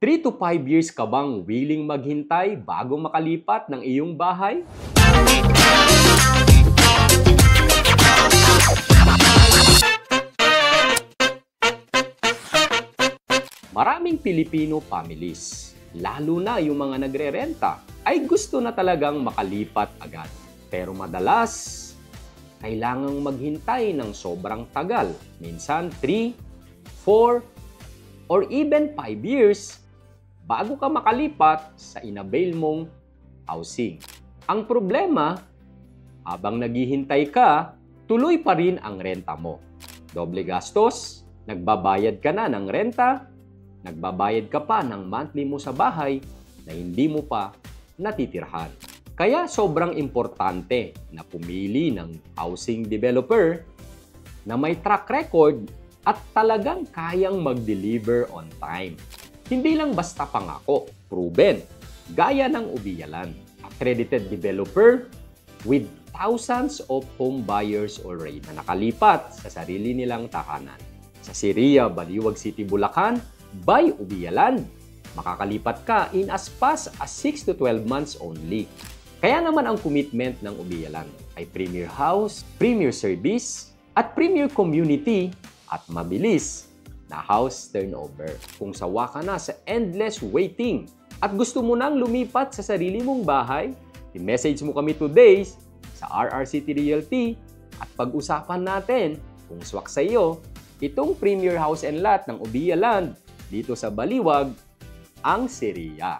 3 to 5 years ka bang willing maghintay bago makalipat ng iyong bahay? Maraming Pilipino families, lalo na yung mga nagre-renta, ay gusto na talagang makalipat agad. Pero madalas, kailangang maghintay ng sobrang tagal. Minsan 3, 4, or even 5 years bago ka makalipat sa inavail mong housing. Ang problema, habang naghihintay ka, tuloy pa rin ang renta mo. Doble gastos, nagbabayad ka na ng renta, nagbabayad ka pa ng monthly mo sa bahay na hindi mo pa natitirhan. Kaya sobrang importante na pumili ng housing developer na may track record at talagang kayang mag-deliver on time. Hindi lang basta pangako, proven, gaya ng Ubiyalan, accredited developer with thousands of home buyers already na nakalipat sa sarili nilang tahanan. Sa Siria, Baliwag City, Bulacan, by Ubiyalan, makakalipat ka in as fast as 6 to 12 months only. Kaya naman ang commitment ng Ubiyalan ay premier house, premier service, at premier community at mabilis na house turnover. Kung sawa ka na sa endless waiting at gusto mo nang lumipat sa sarili mong bahay, i-message mo kami today sa RRCT Realty at pag-usapan natin kung swak sa iyo itong premier house and lot ng Ubiyalan dito sa Baliwag, ang Siria.